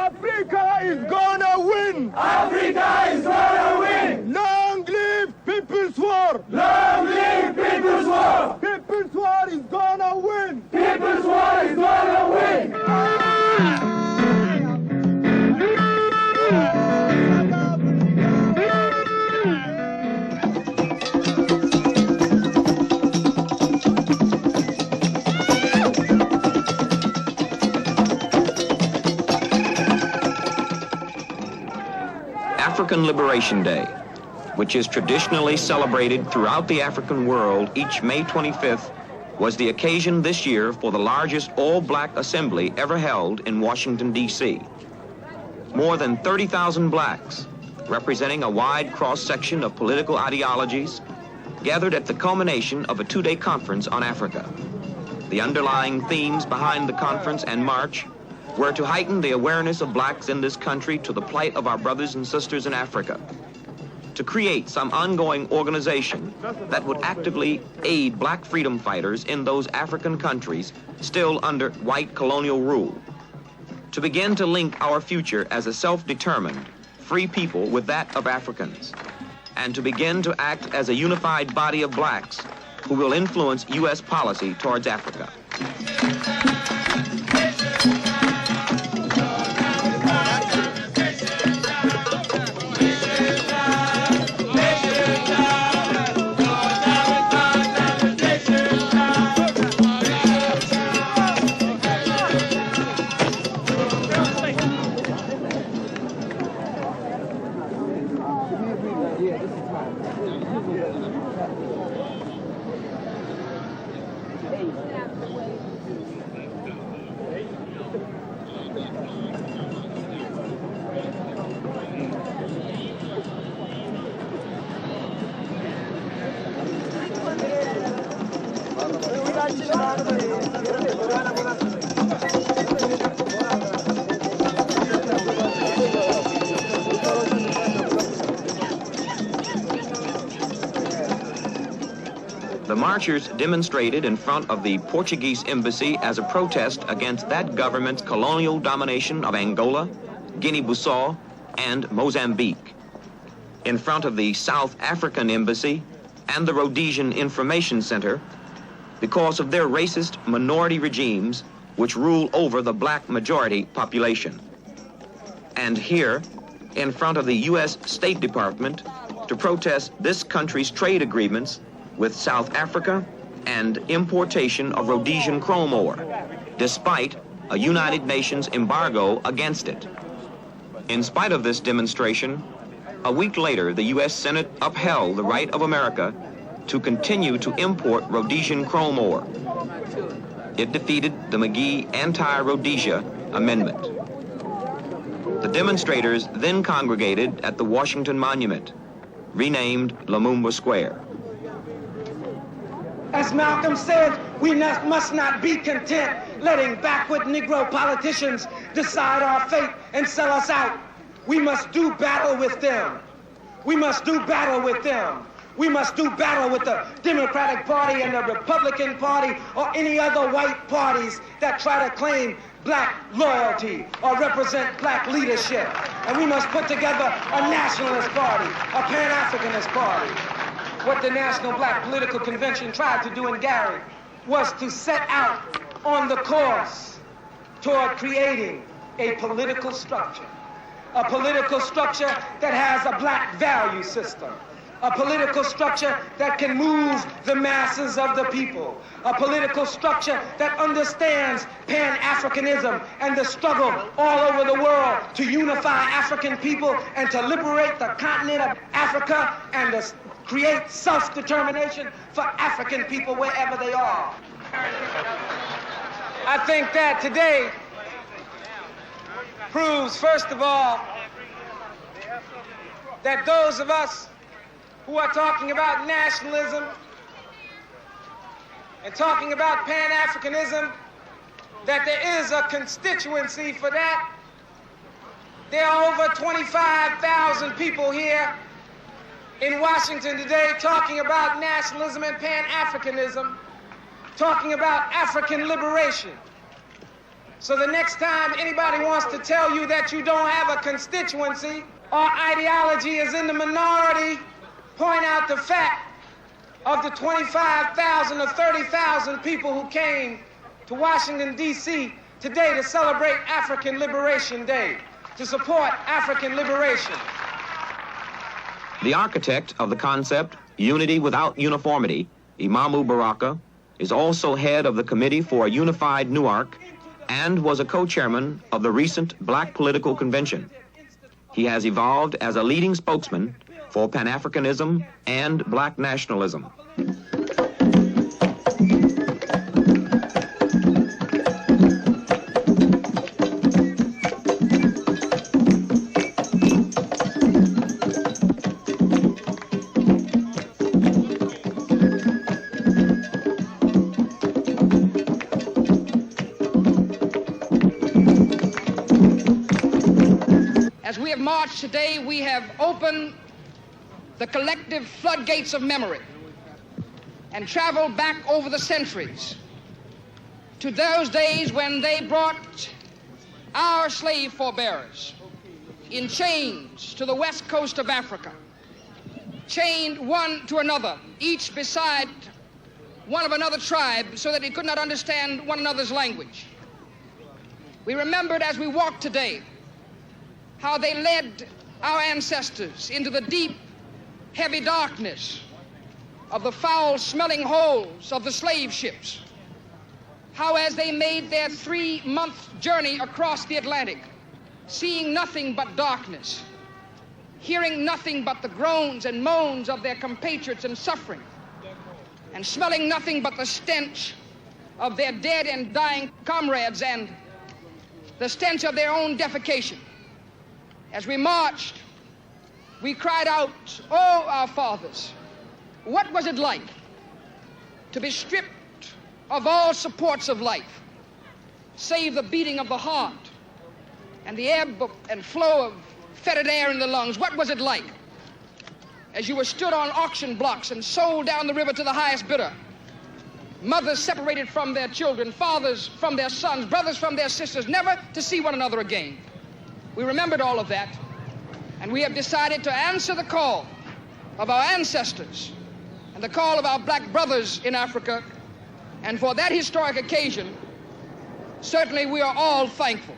Africa is gonna win! Africa is gonna win! Long live People's War! Long live People's War! People's War is gonna win! People's War is gonna win! African Liberation Day, which is traditionally celebrated throughout the African world each May 25th, was the occasion this year for the largest all-black assembly ever held in Washington, D.C. More than 30,000 blacks, representing a wide cross-section of political ideologies, gathered at the culmination of a two-day conference on Africa. The underlying themes behind the conference and march were to heighten the awareness of blacks in this country to the plight of our brothers and sisters in Africa, to create some ongoing organization that would actively aid black freedom fighters in those African countries still under white colonial rule, to begin to link our future as a self-determined, free people with that of Africans, and to begin to act as a unified body of blacks who will influence U.S. policy towards Africa. The marchers demonstrated in front of the Portuguese embassy as a protest against that government's colonial domination of Angola, Guinea-Bissau, and Mozambique. In front of the South African embassy and the Rhodesian Information Center, because of their racist minority regimes which rule over the black majority population. And here, in front of the U.S. State Department, to protest this country's trade agreements with South Africa and importation of Rhodesian chrome ore, despite a United Nations embargo against it. In spite of this demonstration, a week later, the U.S. Senate upheld the right of America to continue to import Rhodesian chrome ore. It defeated the McGee Anti-Rhodesia Amendment. The demonstrators then congregated at the Washington Monument, renamed Lumumba Square. As Malcolm said, we must not be content letting backward Negro politicians decide our fate and sell us out. We must do battle with them. We must do battle with them. We must do battle with the Democratic Party and the Republican Party or any other white parties that try to claim black loyalty or represent black leadership. And we must put together a nationalist party, a Pan-Africanist party. What the National Black Political Convention tried to do in Gary was to set out on the course toward creating a political structure that has a black value system, a political structure that can move the masses of the people, a political structure that understands Pan-Africanism and the struggle all over the world to unify African people and to liberate the continent of Africa and to create self-determination for African people wherever they are. I think that today proves, first of all, that those of us who are talking about nationalism and talking about Pan-Africanism, that there is a constituency for that. There are over 25,000 people here in Washington today talking about nationalism and Pan-Africanism, talking about African liberation. So the next time anybody wants to tell you that you don't have a constituency or ideology is in the minority, point out the fact of the 25,000 or 30,000 people who came to Washington, D.C. today to celebrate African Liberation Day, to support African liberation. The architect of the concept, Unity Without Uniformity, Imamu Baraka, is also head of the Committee for a Unified Newark and was a co-chairman of the recent Black Political Convention. He has evolved as a leading spokesman for Pan-Africanism and Black nationalism. As we have marched today, we have opened the collective floodgates of memory and traveled back over the centuries to those days when they brought our slave forebearers in chains to the west coast of Africa, chained one to another, each beside one of another tribe, so that they could not understand one another's language. We remembered as we walked today how they led our ancestors into the deep, heavy darkness of the foul-smelling holds of the slave ships. How as they made their 3-month journey across the Atlantic, seeing nothing but darkness, hearing nothing but the groans and moans of their compatriots in suffering, and smelling nothing but the stench of their dead and dying comrades and the stench of their own defecation. As we marched, we cried out, "Oh, our fathers, what was it like to be stripped of all supports of life, save the beating of the heart and the ebb and flow of fetid air in the lungs? What was it like as you were stood on auction blocks and sold down the river to the highest bidder? Mothers separated from their children, fathers from their sons, brothers from their sisters, never to see one another again." We remembered all of that, and we have decided to answer the call of our ancestors and the call of our black brothers in Africa, and for that historic occasion, certainly we are all thankful.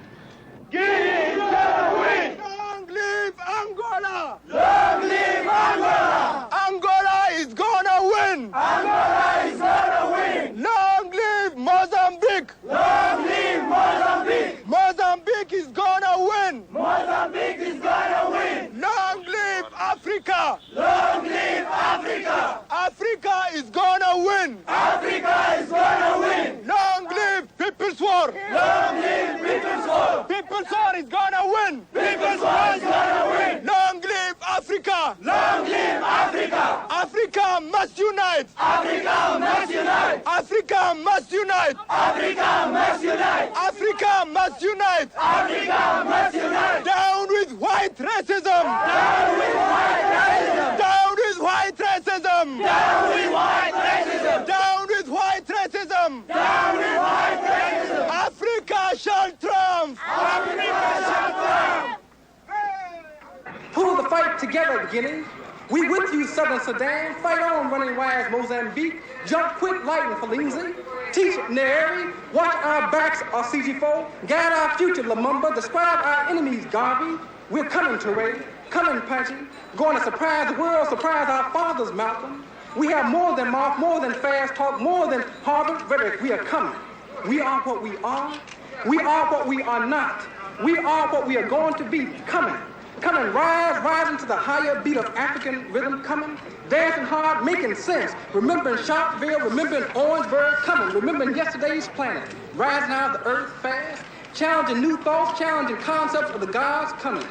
Guinea is gonna win! Long live Angola! Long live Angola! Angola is gonna win! Angola is gonna win! Long live Mozambique! Long live Mozambique! Mozambique is gonna win! Mozambique is gonna win! Long live Africa! Long live Africa! Africa is gonna win! Africa is gonna win! Long live People's War! Long live People's War! People's War is gonna win! People's War is gonna win! Long live Africa! Long live Africa! Africa must unite! Africa must unite! Africa must unite! Africa must unite! Africa must unite! Africa must unite! Down with white racism! Down with white racism! Down with white racism! Down with white racism! Down with white racism! Down with white racism! Africa shall triumph! Africa shall triumph! Pull the fight together, Guinea. We with you, Southern Sudan. Fight on, running wires, Mozambique. Jump quick, lighten, Felinzi. Teach Nyeri. Watch our backs, our CG4. Guide our future, Lumumba. Describe our enemies, Garvey. We're coming, Touré. Coming, Pachi. Going to surprise the world, surprise our fathers, Malcolm. We have more than Mark, more than fast talk, more than Harvard rhetoric. We are coming. We are what we are. We are what we are not. We are what we are going to be. Coming. Coming, rising to the higher beat of African rhythm, coming, dancing hard, making sense, remembering Sharpeville, remembering Orangeburg, coming, remembering yesterday's planet, rising out of the earth fast, challenging new thoughts, challenging concepts of the gods, coming,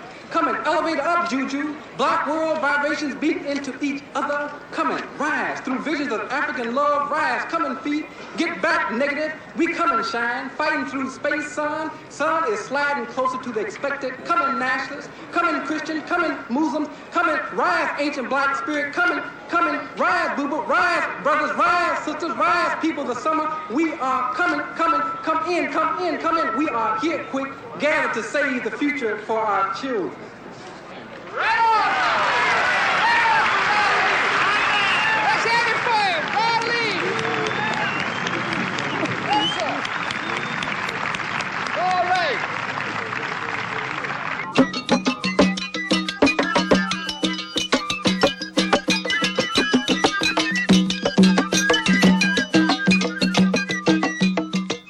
elevator up, Juju, black world vibrations beat into each other, coming, rise, through visions of African love, rise, coming feet, get back negative, we come and shine, fighting through space, sun is sliding closer to the expected, coming nationalists, coming Christian, coming Muslims, coming, rise, ancient black spirit, coming, rise, boo-boo, rise, brothers, rise, sisters, rise, people of the summer, we are coming, come in, we are are here quick, gathered to save the future for our children. Let's have it for him. God lead. Yes, sir. All right.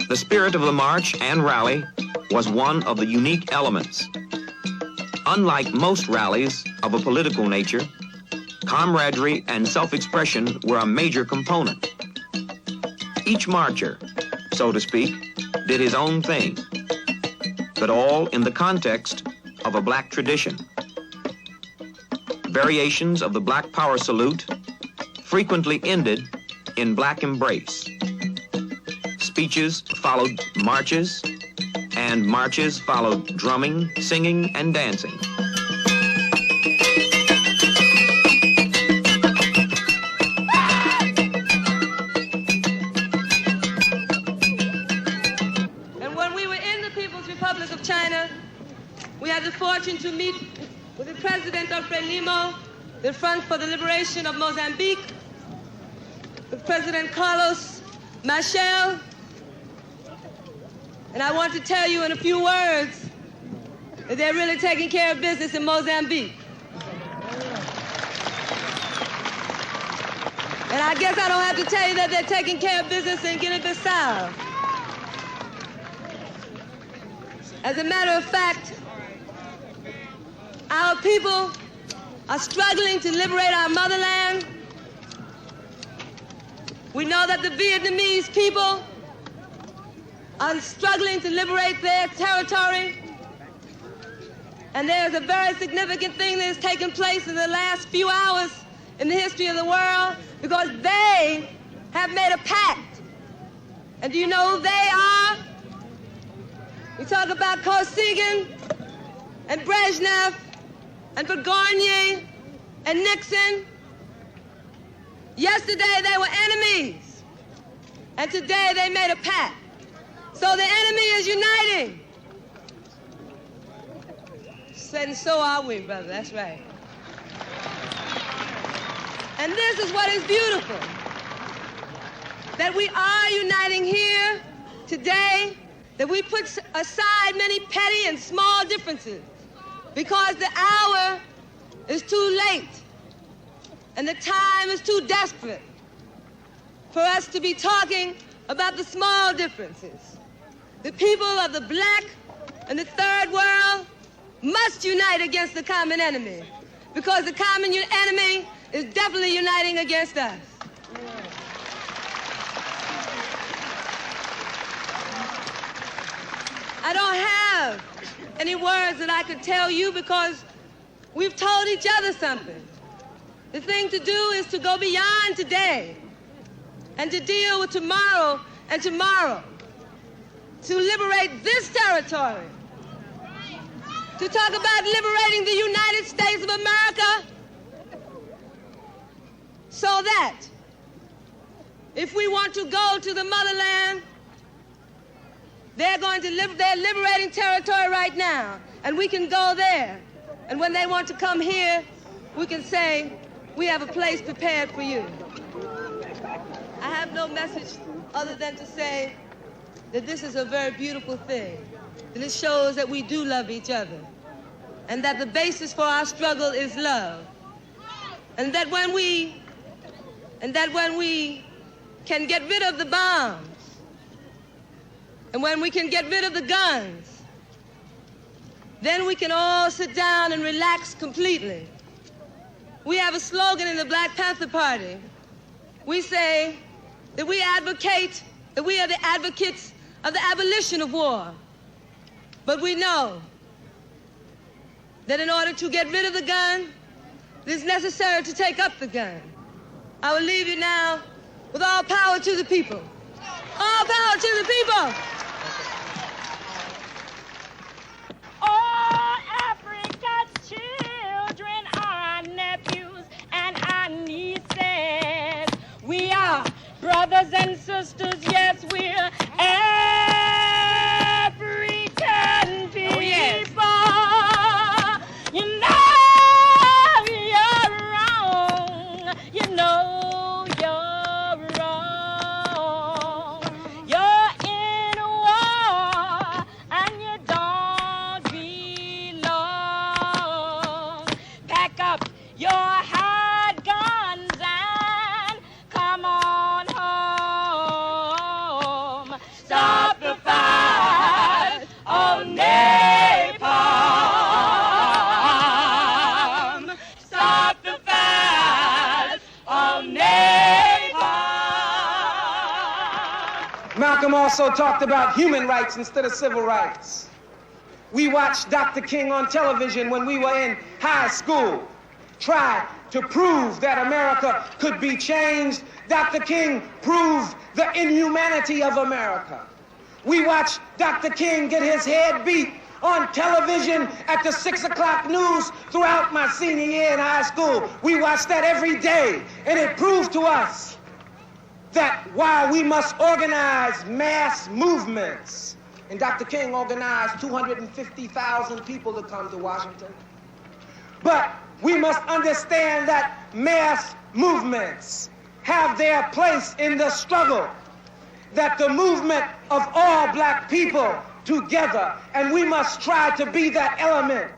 The spirit of the march and rally was one of the unique elements. Unlike most rallies of a political nature, camaraderie and self-expression were a major component. Each marcher, so to speak, did his own thing, but all in the context of a black tradition. Variations of the Black Power salute frequently ended in black embrace. Speeches followed marches, and marches followed drumming, singing, and dancing. And when we were in the People's Republic of China, we had the fortune to meet with the President of Frelimo, the Front for the Liberation of Mozambique, with President Carlos Machel. And I want to tell you in a few words that they're really taking care of business in Mozambique. And I guess I don't have to tell you that they're taking care of business in Guinea-Bissau. As a matter of fact, our people are struggling to liberate our motherland. We know that the Vietnamese people are struggling to liberate their territory. And there's a very significant thing that has taken place in the last few hours in the history of the world, because they have made a pact. And do you know who they are? We talk about Kosygin and Brezhnev and Burgoyne and Nixon. Yesterday they were enemies, and today they made a pact. So the enemy is uniting. And so are we, brother, that's right. And this is what is beautiful, that we are uniting here today, that we put aside many petty and small differences, because the hour is too late and the time is too desperate for us to be talking about the small differences. The people of the black and the third world must unite against the common enemy, because the common enemy is definitely uniting against us. I don't have any words that I could tell you, because we've told each other something. The thing to do is to go beyond today and to deal with tomorrow and tomorrow, to liberate this territory, to talk about liberating the United States of America, so that if we want to go to the motherland, they're liberating territory right now, and we can go there. And when they want to come here, we can say, we have a place prepared for you. I have no message other than to say that this is a very beautiful thing, that it shows that we do love each other, and that the basis for our struggle is love. And that when we can get rid of the bombs, and when we can get rid of the guns, then we can all sit down and relax completely. We have a slogan in the Black Panther Party. We say that we are the advocates of the abolition of war. But we know that in order to get rid of the gun, it is necessary to take up the gun. I will leave you now with all power to the people. All power to the people. All Africa's children are nephews and our nieces. We are brothers and sisters, yes, we're Africans. also talked about human rights instead of civil rights. We watched Dr. King on television when we were in high school try to prove that America could be changed. Dr. King proved the inhumanity of America. We watched Dr. King get his head beat on television at the 6 o'clock news throughout my senior year in high school. We watched that every day, and it proved to us that while we must organize mass movements, and Dr. King organized 250,000 people to come to Washington, but we must understand that mass movements have their place in the struggle, that the movement of all black people together, and we must try to be that element.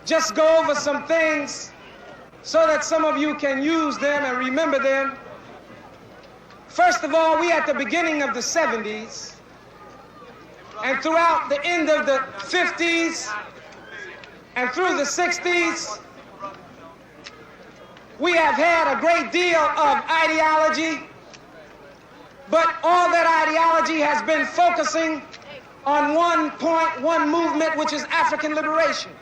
Just go over some things so that some of you can use them and remember them. First of all, we at the beginning of the 70s and throughout the end of the 50s and through the 60s, we have had a great deal of ideology, but all that ideology has been focusing on one point, one movement, which is African liberation.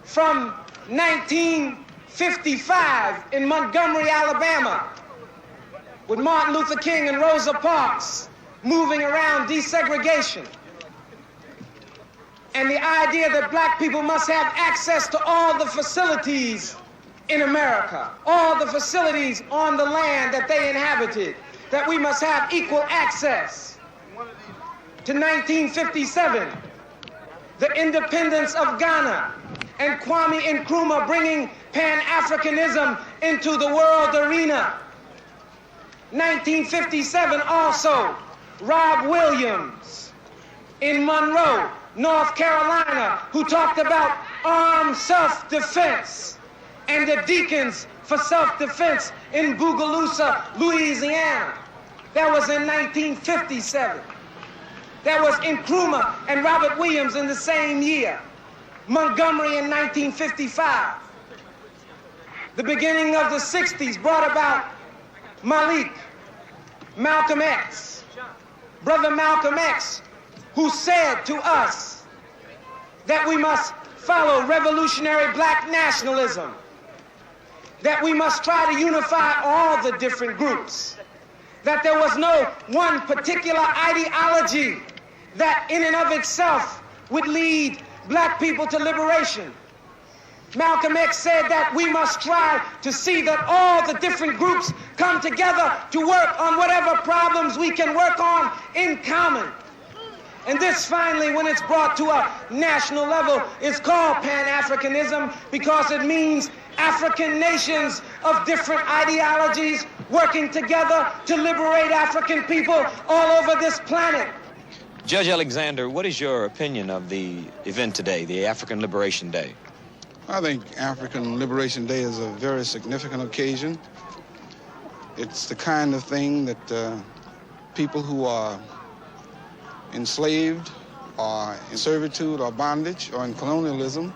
From 1955 in Montgomery, Alabama, with Martin Luther King and Rosa Parks moving around desegregation, and the idea that black people must have access to all the facilities in America, all the facilities on the land that they inhabited, that we must have equal access. To 1957, the independence of Ghana, and Kwame Nkrumah bringing Pan-Africanism into the world arena. 1957 also, Rob Williams in Monroe, North Carolina, who talked about armed self-defense, and the Deacons for Self-Defense in Bogalusa, Louisiana. That was in 1957. That was Nkrumah and Robert Williams in the same year. Montgomery in 1955. The beginning of the 60s brought about Malik, Malcolm X, Brother Malcolm X, who said to us that we must follow revolutionary black nationalism, that we must try to unify all the different groups, that there was no one particular ideology that in and of itself would lead black people to liberation. Malcolm X said that we must try to see that all the different groups come together to work on whatever problems we can work on in common. And this finally, when it's brought to a national level, is called Pan-Africanism because it means African nations of different ideologies working together to liberate African people all over this planet. Judge Alexander, what is your opinion of the event today, the African Liberation Day? I think African Liberation Day is a very significant occasion. It's the kind of thing that people who are enslaved or in servitude or bondage or in colonialism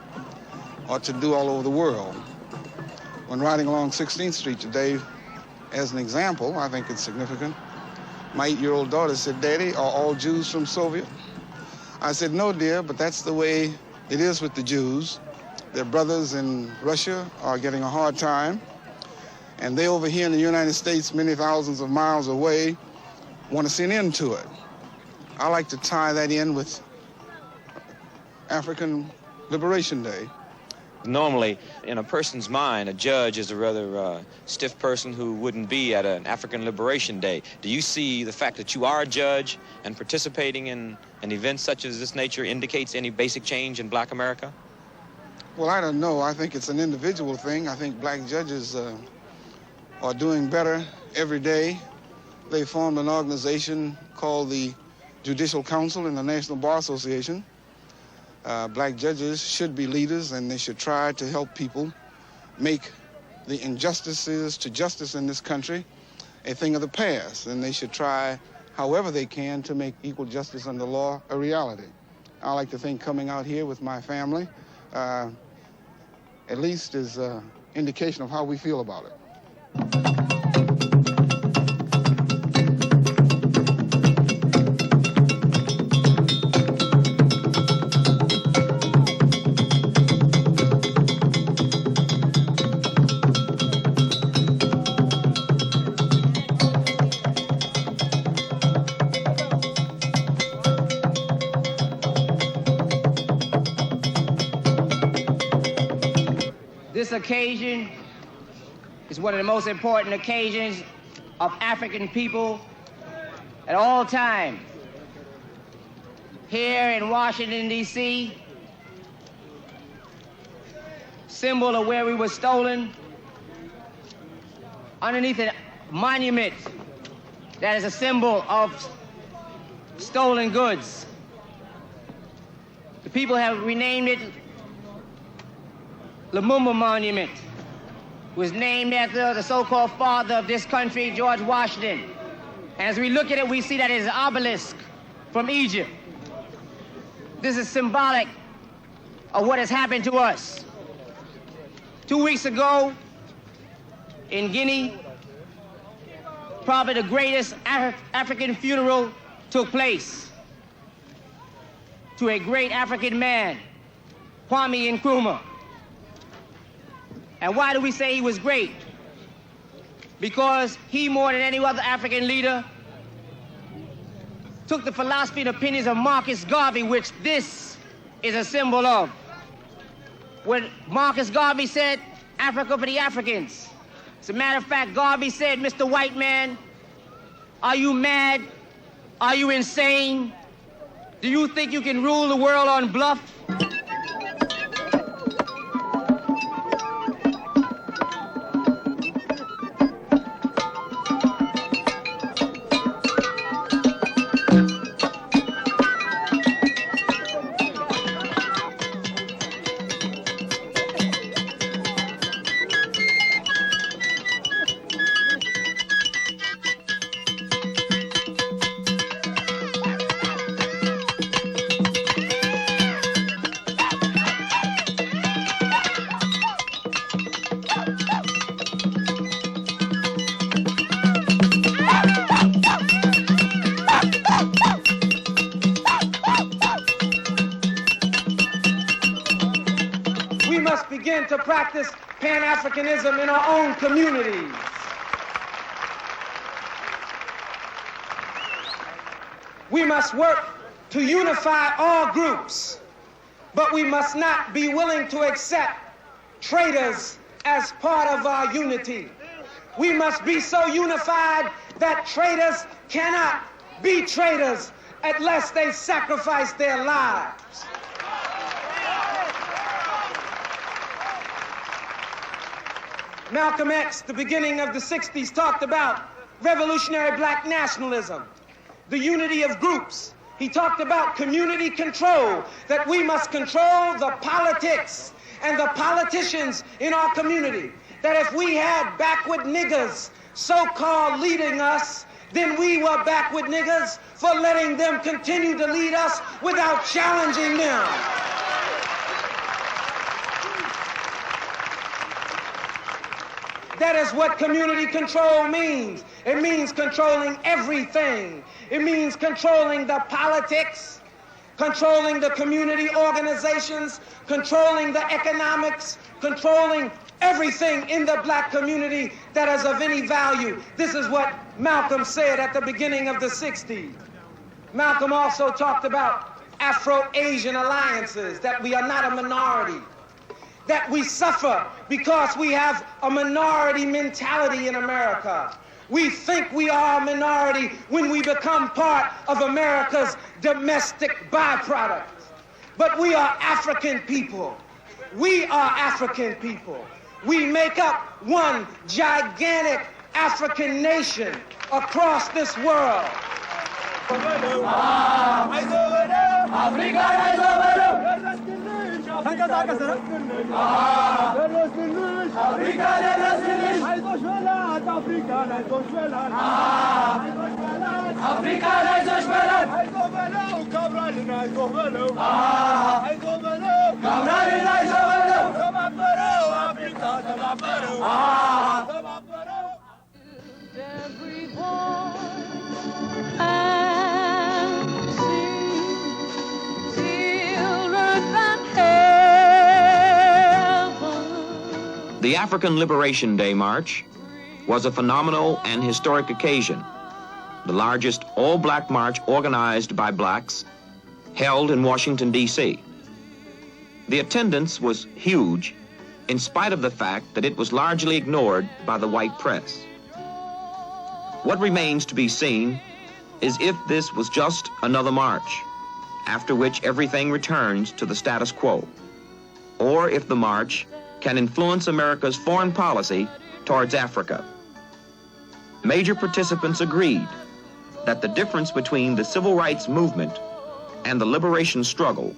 ought to do all over the world. When riding along 16th Street today, as an example, I think it's significant. My 8-year-old daughter said, "Daddy, are all Jews from Soviet?" I said, "No, dear, but that's the way it is with the Jews. Their brothers in Russia are getting a hard time, and they over here in the United States, many thousands of miles away, want to see an end to it." I like to tie that in with African Liberation Day. Normally, in a person's mind, a judge is a rather stiff person who wouldn't be at an African Liberation Day. Do you see the fact that you are a judge and participating in an event such as this nature indicates any basic change in black America? Well, I don't know. I think it's an individual thing. I think black judges are doing better every day. They formed an organization called the Judicial Council in the National Bar Association. Black judges should be leaders, and they should try to help people make the injustices to justice in this country a thing of the past, and they should try, however they can, to make equal justice under law a reality. I like to think coming out here with my family at least is an indication of how we feel about it. This occasion is one of the most important occasions of African people at all times. Here in Washington, D.C., symbol of where we were stolen, underneath a monument that is a symbol of stolen goods. The people have renamed it Lumumba Monument. Was named after the so-called father of this country, George Washington. And as we look at it, we see that it is an obelisk from Egypt. This is symbolic of what has happened to us. 2 weeks ago, in Guinea, probably the greatest African funeral took place to a great African man, Kwame Nkrumah. And why do we say he was great? Because he, more than any other African leader, took the philosophy and opinions of Marcus Garvey, which this is a symbol of. When Marcus Garvey said, Africa for the Africans. As a matter of fact, Garvey said, Mr. White Man, are you mad? Are you insane? Do you think you can rule the world on bluff? To practice Pan-Africanism in our own communities. We must work to unify all groups, but we must not be willing to accept traitors as part of our unity. We must be so unified that traitors cannot be traitors unless they sacrifice their lives. Malcolm X, the beginning of the 60s, talked about revolutionary black nationalism, the unity of groups. He talked about community control, that we must control the politics and the politicians in our community. That if we had backward niggers so-called leading us, then we were backward niggers for letting them continue to lead us without challenging them. That is what community control means. It means controlling everything. It means controlling the politics, controlling the community organizations, controlling the economics, controlling everything in the black community that is of any value. This is what Malcolm said at the beginning of the 60s. Malcolm also talked about Afro-Asian alliances, that we are not a minority. that we suffer because we have a minority mentality in America. We think we are a minority when we become part of America's domestic byproduct. But we are African people. We are African people. We make up one gigantic African nation across this world. Every boy and sing, children from heaven. The African Liberation Day March was a phenomenal and historic occasion, the largest all-black march organized by blacks, held in Washington, D.C. The attendance was huge, in spite of the fact that it was largely ignored by the white press. What remains to be seen is if this was just another march, after which everything returns to the status quo, or if the march can influence America's foreign policy towards Africa. Major participants agreed that the difference between the civil rights movement and the liberation struggle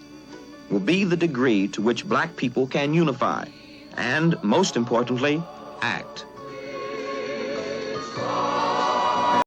will be the degree to which black people can unify and, most importantly, act.